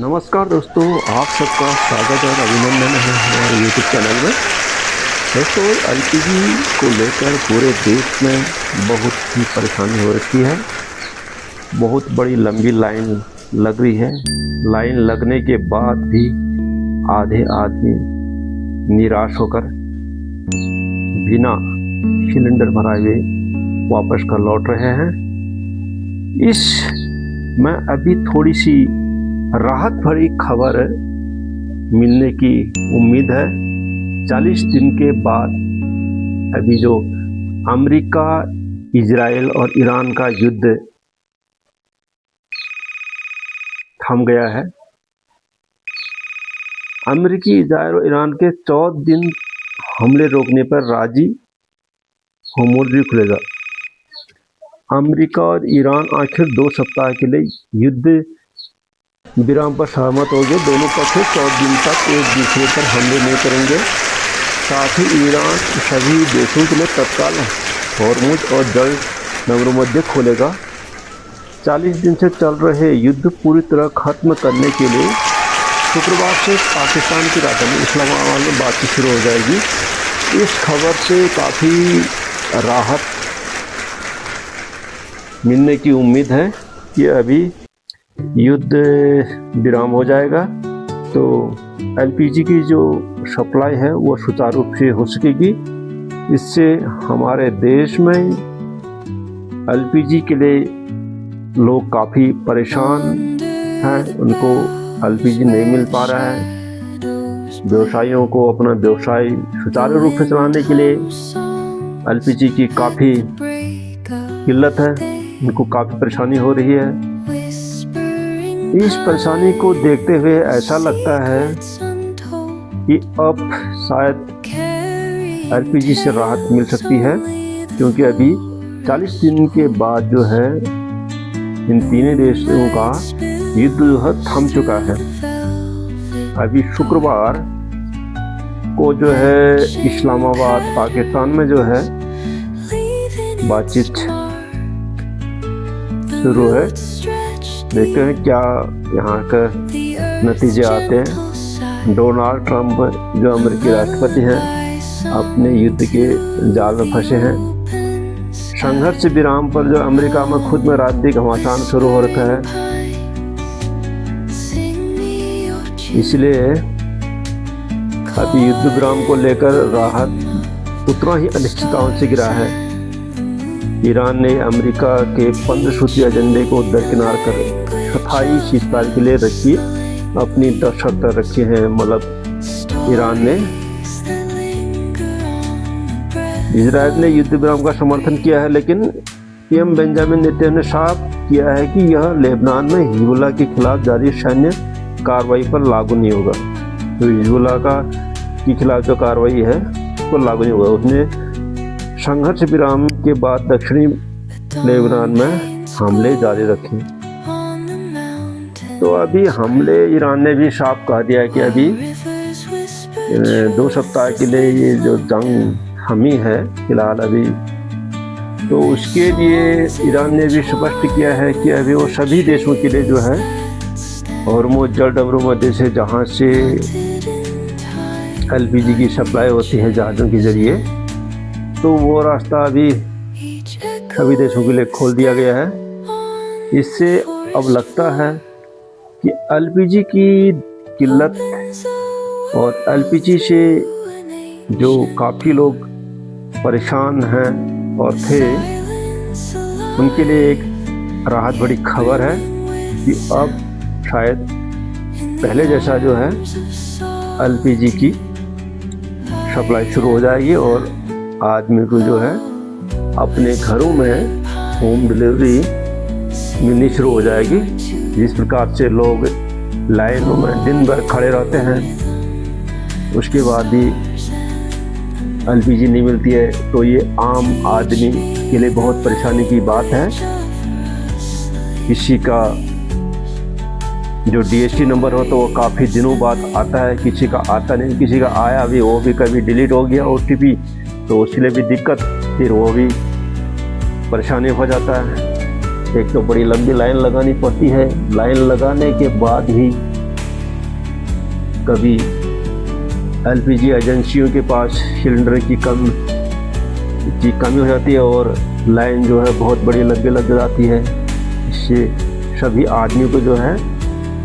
नमस्कार दोस्तों, आप सबका स्वागत और अभिनंदन है हमारे यूट्यूब चैनल में। दोस्तों, एलपीजी को लेकर पूरे देश में बहुत ही परेशानी हो रखी है। बहुत बड़ी लंबी लाइन लग रही है। लाइन लगने के बाद भी आधे आदमी निराश होकर बिना सिलेंडर भराए हुए वापस कर लौट रहे हैं। इस में अभी थोड़ी सी राहत भरी खबर मिलने की उम्मीद है। 40 दिन के बाद अभी जो अमेरिका, इजराइल और ईरान का युद्ध थम गया है। अमेरिकी, इजराइल और ईरान के 14 दिन हमले रोकने पर राजी होमोर्जी खुलेगा। अमेरिका और ईरान आखिर 2 सप्ताह के लिए युद्ध विराम पर सहमत हो गए। दोनों पक्ष 14 दिन तक एक दूसरे पर हमले नहीं करेंगे। साथ ही ईरान सभी देशों के लिए तत्काल हॉर्मुज और जल नमरूमध्य खोलेगा। 40 दिन से चल रहे युद्ध पूरी तरह खत्म करने के लिए शुक्रवार से पाकिस्तान की राजधानी इस्लामाबाद में बातचीत शुरू हो जाएगी। इस खबर से काफ़ी राहत मिलने की उम्मीद है कि अभी युद्ध विराम हो जाएगा, तो एलपीजी की जो सप्लाई है वो सुचारू रूप से हो सकेगी। इससे हमारे देश में एलपीजी के लिए लोग काफ़ी परेशान हैं। उनको एलपीजी नहीं मिल पा रहा है। व्यवसायियों को अपना व्यवसाय सुचारू रूप से चलाने के लिए एलपीजी की काफ़ी किल्लत है। उनको काफ़ी परेशानी हो रही है। इस परेशानी को देखते हुए ऐसा लगता है कि अब शायद एलपीजी से राहत मिल सकती है, क्योंकि अभी 40 दिन के बाद जो है इन तीनों देशों का युद्ध जो है थम चुका है। अभी शुक्रवार को जो है इस्लामाबाद, पाकिस्तान में जो है बातचीत शुरू है। देखते हैं क्या यहाँ का नतीजे आते हैं। डोनाल्ड ट्रंप जो अमेरिकी राष्ट्रपति हैं अपने युद्ध के जाल में फंसे हैं। संघर्ष विराम पर जो अमेरिका में खुद में राजनीतिक घमासान शुरू हो रखा है, इसलिए अभी युद्ध विराम को लेकर राहत उतना ही अनिश्चितताओं से घिरा है। ईरान ने अमेरिका के 15 सूत्री एजेंडे को दरकिनार कर स्थायी शीतकाल के लिए रखी अपनी 10 शर्तें रखी हैं। मतलब ईरान ने, इजराइल ने युद्ध विराम का समर्थन किया है, लेकिन पीएम बेंजामिन नेतन्याहू ने साफ किया है कि यह लेबनान में हिजबुल्लाह के खिलाफ जारी सैन्य कार्रवाई पर लागू नहीं होगा। तो हिजबुल्लाह के खिलाफ जो कार्रवाई है वो लागू नहीं होगा। उसने संघर्ष विराम के बाद दक्षिणी लेबनान में हमले जारी रखे। तो अभी हमले ईरान ने भी साफ कह दिया है कि अभी 2 सप्ताह के लिए ये जो जंग थमी है फिलहाल अभी, तो उसके लिए ईरान ने भी स्पष्ट किया है कि अभी वो सभी देशों के लिए जो है हॉर्मुज जल नमरूमध्य से जहाँ से एलपीजी की सप्लाई होती है जहाज़ों के जरिए, तो वो रास्ता अभी सभी देशों के लिए खोल दिया गया है। इससे अब लगता है कि एलपीजी की किल्लत और एलपीजी से जो काफ़ी लोग परेशान हैं और थे, उनके लिए एक राहत भरी खबर है कि अब शायद पहले जैसा जो है एलपीजी की सप्लाई शुरू हो जाएगी और आदमी को जो है अपने घरों में होम डिलीवरी मिलनी शुरू हो जाएगी। जिस प्रकार से लोग लाइनों में दिन भर खड़े रहते हैं, उसके बाद भी एलपीजी नहीं मिलती है, तो ये आम आदमी के लिए बहुत परेशानी की बात है। किसी का जो डीएसटी नंबर हो तो वो काफ़ी दिनों बाद आता है, किसी का आता नहीं, किसी का आया भी वो भी कभी डिलीट हो गया ओटीपी, तो उसके लिए भी दिक्कत, फिर वो भी परेशानी हो जाता है। एक तो बड़ी लंबी लाइन लगानी पड़ती है। लाइन लगाने के बाद ही कभी एलपीजी एजेंसियों के पास सिलेंडर की कमी हो जाती है और लाइन जो है बहुत बड़ी लग जाती है। इससे सभी आदमियों को जो है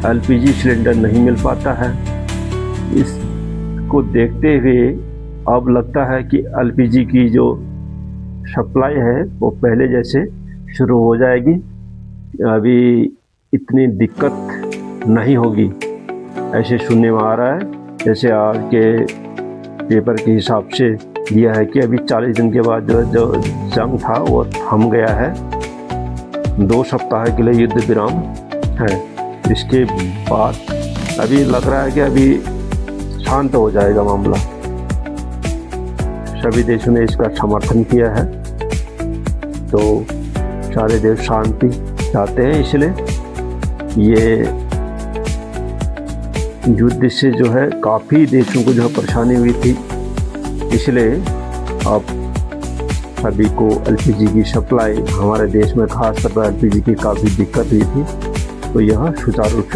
एलपीजी सिलेंडर नहीं मिल पाता है। इसको देखते हुए अब लगता है कि एलपीजी की जो सप्लाई है वो पहले जैसे शुरू हो जाएगी। अभी इतनी दिक्कत नहीं होगी ऐसे सुनने में आ रहा है। जैसे आज के पेपर के हिसाब से दिया है कि अभी 40 दिन के बाद जो जंग था वो थम गया है। 2 सप्ताह के लिए युद्ध विराम है। इसके बाद अभी लग रहा है कि अभी शांत हो जाएगा मामला। सभी देशों ने इसका समर्थन किया है, तो सारे देश शांति चाहते हैं। इसलिए ये युद्ध से जो है काफ़ी देशों को जो है परेशानी हुई थी, इसलिए अब सभी को एलपीजी की सप्लाई हमारे देश में खासकर एलपीजी की काफ़ी दिक्कत हुई थी, तो यह सुचारू रूप से